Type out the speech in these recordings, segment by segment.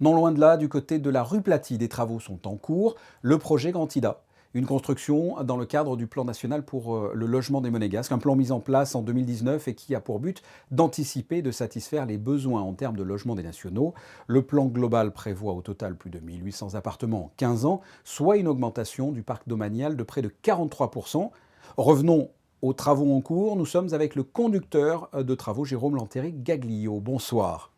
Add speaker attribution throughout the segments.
Speaker 1: Non loin de là, du côté de la rue Platy, des travaux sont en cours. Le projet Grand Ida, une construction dans le cadre du plan national pour le logement des Monégasques, un plan mis en place en 2019 et qui a pour but d'anticiper et de satisfaire les besoins en termes de logement des nationaux. Le plan global prévoit au total plus de 1800 appartements en 15 ans, soit une augmentation du parc domanial de près de 43%. Revenons aux travaux en cours. Nous sommes avec le conducteur de travaux, Jérôme Lantéric-Gaglio. Bonsoir.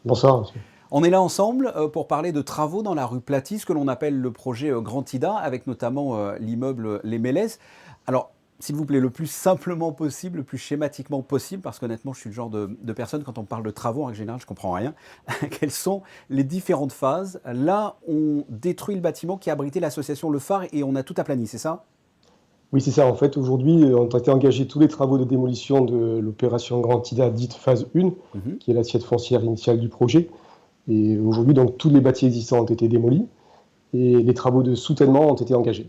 Speaker 2: Bonsoir, monsieur.
Speaker 1: On est là ensemble pour parler de travaux dans la rue Platy, ce que l'on appelle le projet Grand Ida, avec notamment l'immeuble Les Mélèzes. Alors, s'il vous plaît, le plus simplement possible, le plus schématiquement possible, parce qu'honnêtement, je suis le genre de personne, quand on parle de travaux, en règle générale, je ne comprends rien. Quelles sont les différentes phases? Là, on détruit le bâtiment qui abritait l'association Le Phare et on a tout aplani, c'est ça?
Speaker 2: Oui, c'est ça. En fait, aujourd'hui, ont été engagés tous les travaux de démolition de l'opération Grand Ida, dite phase 1,
Speaker 1: Mhm.
Speaker 2: qui est l'assiette foncière initiale du projet. Et aujourd'hui, donc, tous les bâtis existants ont été démolis et les travaux de soutènement ont été engagés.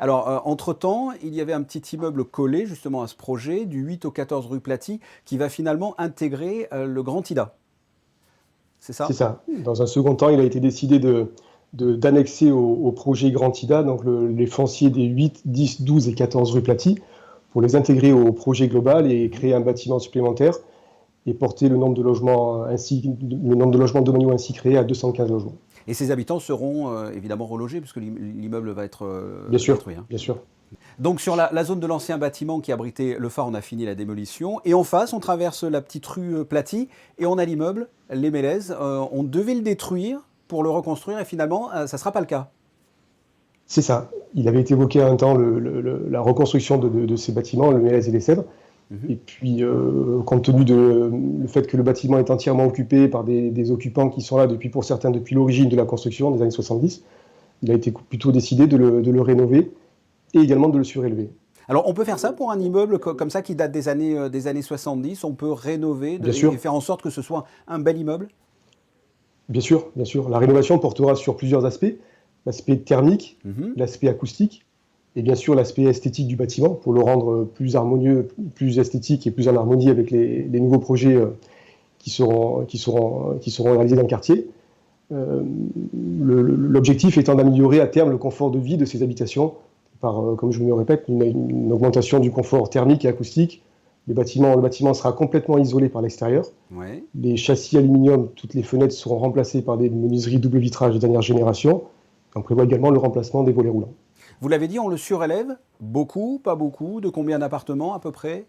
Speaker 1: Alors, entre-temps, il y avait un petit immeuble collé justement à ce projet, du 8 au 14 rue Platy, qui va finalement intégrer le Grand Ida. C'est
Speaker 2: C'est
Speaker 1: ça?
Speaker 2: ça. Dans un second temps, il a été décidé d'annexer au projet Grand Ida donc les fonciers des 8, 10, 12 et 14 rue Platy pour les intégrer au projet global et
Speaker 1: Mhm.
Speaker 2: créer un bâtiment supplémentaire et porter le nombre de logements domaniaux ainsi créés à 215 logements.
Speaker 1: Et ces habitants seront évidemment relogés puisque l'immeuble va être
Speaker 2: Bien sûr,
Speaker 1: détruit, hein.
Speaker 2: bien sûr.
Speaker 1: Donc sur la zone de l'ancien bâtiment qui abritait le phare, on a fini la démolition. Et en face, on traverse la petite rue Platy et on a l'immeuble, les Mélèzes. On devait le détruire pour le reconstruire et finalement, ça ne sera pas le cas.
Speaker 2: C'est ça. Il avait été évoqué à un temps la reconstruction de ces bâtiments, le Mélèze et les Cèdres.
Speaker 1: Mhm.
Speaker 2: Et puis, compte tenu le fait que le bâtiment est entièrement occupé par des occupants qui sont là pour certains depuis l'origine de la construction des années 70, il a été plutôt décidé de le rénover et également de le surélever.
Speaker 1: Alors on peut faire ça pour un immeuble comme ça qui date des années 70. On peut rénover
Speaker 2: Bien
Speaker 1: et
Speaker 2: sûr,
Speaker 1: faire en sorte que ce soit un bel immeuble.
Speaker 2: bien sûr, bien sûr. La rénovation portera sur plusieurs aspects. L'aspect thermique,
Speaker 1: Mhm.
Speaker 2: l'aspect acoustique, et bien sûr l'aspect esthétique du bâtiment pour le rendre plus harmonieux, plus esthétique et plus en harmonie avec les nouveaux projets qui seront réalisés dans le quartier. L'objectif étant d'améliorer à terme le confort de vie de ces habitations par, comme je me répète, une augmentation du confort thermique et acoustique. Le bâtiment sera complètement isolé par l'extérieur.
Speaker 1: Ouais.
Speaker 2: Les châssis aluminium, toutes les fenêtres seront remplacées par des menuiseries double vitrage de dernière génération. On prévoit également le remplacement des volets roulants.
Speaker 1: Vous l'avez dit, on le surélève. Beaucoup, pas beaucoup. De combien d'appartements à peu près?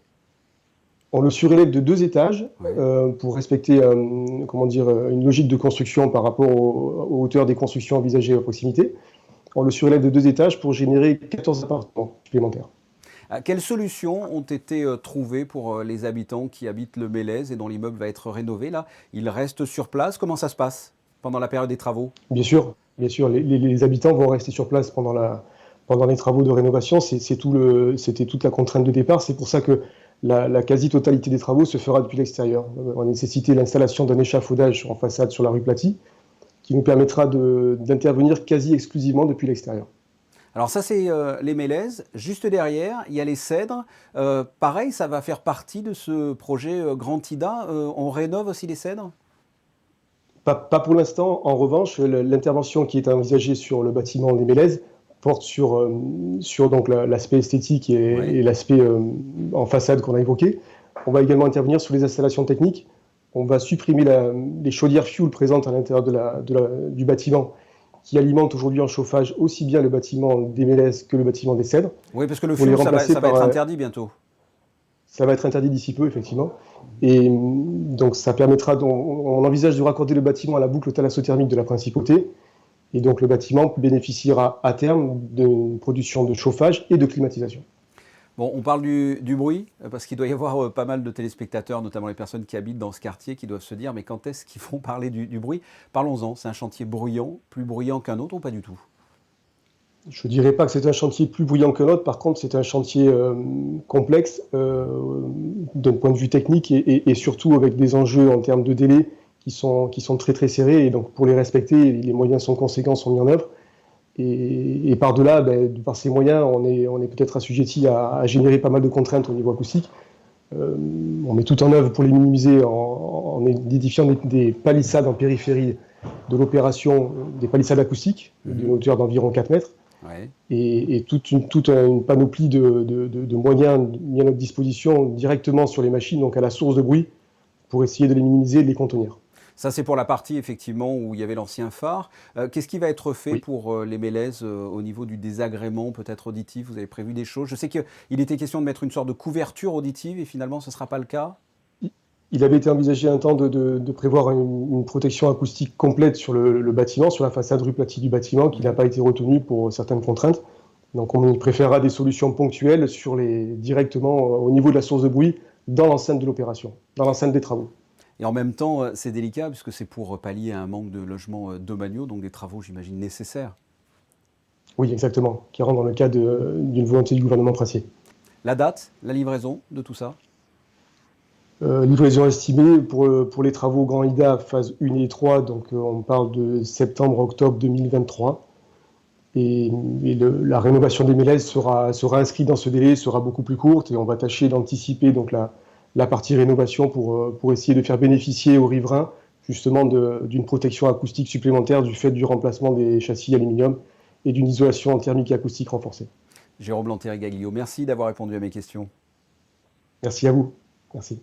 Speaker 2: On le surélève de 2 étages
Speaker 1: Ouais.
Speaker 2: pour respecter une logique de construction par rapport aux hauteurs des constructions envisagées à proximité. On le surélève de 2 étages pour générer 14 appartements supplémentaires.
Speaker 1: Quelles solutions ont été trouvées pour les habitants qui habitent le Mélèze et dont l'immeuble va être rénové là? Ils restent sur place? Comment ça se passe pendant la période des travaux?
Speaker 2: Bien sûr, les habitants vont rester sur place pendant les travaux de rénovation. C'était toute la contrainte de départ. C'est pour ça que la quasi-totalité des travaux se fera depuis l'extérieur. On a nécessité l'installation d'un échafaudage en façade sur la rue Platy qui nous permettra d'intervenir quasi exclusivement depuis l'extérieur.
Speaker 1: Alors ça c'est les Mélèzes. Juste derrière, il y a les Cèdres. Pareil, ça va faire partie de ce projet Grand Ida. On rénove aussi les Cèdres?
Speaker 2: Pas pour l'instant. En revanche, l'intervention qui est envisagée sur le bâtiment des Mélèzes porte sur donc l'aspect esthétique
Speaker 1: Oui.
Speaker 2: et l'aspect en façade qu'on a évoqué. On va également intervenir sur les installations techniques. On va supprimer les chaudières fuel présentes à l'intérieur du bâtiment qui alimentent aujourd'hui en chauffage aussi bien le bâtiment des Mélèzes que le bâtiment des Cèdres,
Speaker 1: Oui, parce que le
Speaker 2: pour les
Speaker 1: fioul, ça va,
Speaker 2: remplacer
Speaker 1: ça va
Speaker 2: par
Speaker 1: être interdit bientôt.
Speaker 2: ça va être interdit d'ici peu, effectivement. Et donc, ça permettra, on envisage de raccorder le bâtiment à la boucle thalassothermique de la principauté. Et donc, le bâtiment bénéficiera à terme d'une production de chauffage et de climatisation.
Speaker 1: Bon, on parle du bruit, parce qu'il doit y avoir pas mal de téléspectateurs, notamment les personnes qui habitent dans ce quartier, qui doivent se dire, mais quand est-ce qu'ils vont parler du bruit? Parlons-en, c'est un chantier bruyant, plus bruyant qu'un autre ou pas du tout?
Speaker 2: Je ne dirais pas que c'est un chantier plus bruyant que l'autre. Par contre, c'est un chantier complexe d'un point de vue technique et surtout avec des enjeux en termes de délai qui sont très très serrés. Et donc, pour les respecter, les moyens sont conséquents, sont mis en œuvre. Et par-delà, par ces moyens, on est peut-être assujetti à générer pas mal de contraintes au niveau acoustique. On met tout en œuvre pour les minimiser en en édifiant des palissades en périphérie de l'opération, des palissades acoustiques d'une hauteur d'environ 4 mètres.
Speaker 1: Ouais.
Speaker 2: Et toute une panoplie de moyens mis à notre disposition directement sur les machines, donc à la source de bruit, pour essayer de les minimiser et de les contenir.
Speaker 1: Ça, c'est pour la partie effectivement où il y avait l'ancien phare. Qu'est-ce qui va être fait
Speaker 2: Oui.
Speaker 1: pour les mélèzes au niveau du désagrément peut-être auditif? Vous avez prévu des choses? Je sais qu'il était question de mettre une sorte de couverture auditive et finalement ce ne sera pas le cas.
Speaker 2: Il avait été envisagé un temps de prévoir une protection acoustique complète sur le bâtiment, sur la façade rue Platy du bâtiment, qui n'a pas été retenue pour certaines contraintes. Donc on préférera des solutions ponctuelles directement au niveau de la source de bruit dans l'enceinte de l'opération, dans l'enceinte des travaux.
Speaker 1: Et en même temps, c'est délicat puisque c'est pour pallier à un manque de logements domaniaux, donc des travaux, j'imagine, nécessaires.
Speaker 2: Oui, exactement, qui rentre dans le cadre d'une volonté du gouvernement princier.
Speaker 1: La date, la livraison de tout ça?
Speaker 2: Livraison estimée pour les travaux Grand Ida, phase 1 et 3, donc on parle de septembre-octobre 2023. Et la rénovation des mélèzes sera inscrite dans ce délai, sera beaucoup plus courte, et on va tâcher d'anticiper donc la partie rénovation pour essayer de faire bénéficier aux riverains justement d'une protection acoustique supplémentaire du fait du remplacement des châssis aluminium et d'une isolation thermique et acoustique renforcée.
Speaker 1: Jérôme Lanteri-Gaglio, merci d'avoir répondu à mes questions.
Speaker 2: Merci à vous. Merci.